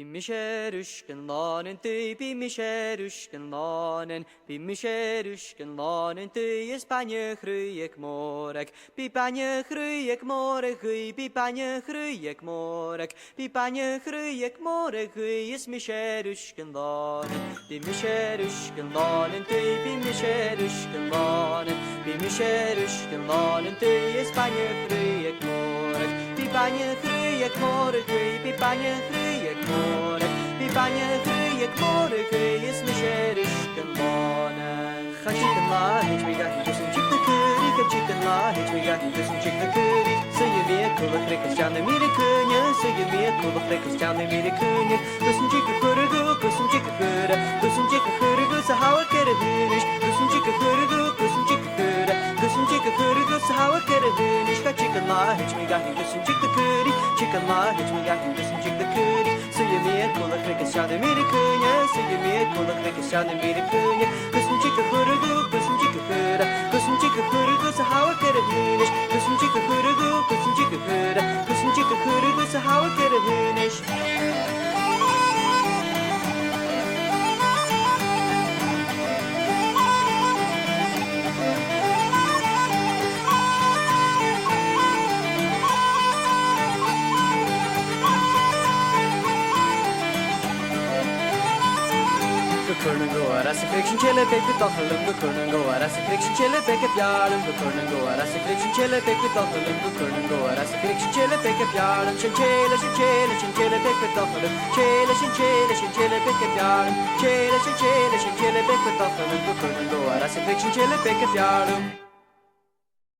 Bimmischeruskenlanen tui, bimmischeruskenlanen, bimmischeruskenlanen tui, is panje groeiek morek, pipanje groeiek morek, pipanje groeiek morek, pipanje groeiek morek, is mischeruskenlanen, bimmischeruskenlanen tui, bimmischeruskenlanen, bimmischeruskenlanen tui, is panje groeiek morek, pipanje groeiek morek, pipanje groeiek morek, pipanje groeiek morek, is mischeruskenlanen. Ga chicken la, hitch me got just een chick the curry, ga chicken la, hitch me got just een chick the curry. Zie je weer koele krikkers aan de middenkunje, zie je weer koele krikkers aan de middenkunje. Dus een chicken curry, dus een chicken curry, dus een chicken curry, dus een hou ik er hunisch. Dus een chicken curry, dus een chicken curry, dus een chicken curry, dus een hou ik er hunisch. Ga chicken la, hitch me got just een chick the curry, chicken la, hitch me got just een chick the curry. Zie je weer koele krikkers aan de middenkunje, zie je weer koele krikkers aan de middenkunje. Dus een chicken curry, dus een chicken curry, dus een chicken curry, dus een hou ik er hunisch. Dus een chicken curry, dus een chicken curry, dus een chicken curry, dus een hou ik er hunisch. We kunnen go als ik friction chillen, pek we tackelen. We kunnen go als ik friction chillen, pek heb jaren. We kunnen go als ik friction chillen, pek we tackelen. We kunnen go als ik friction chillen, pek heb jaren. Chillen, pek we tackelen. Chillen, pek heb jaren. Chillen, pek we tackelen. We kunnen go als ik friction chillen, pek heb jaren.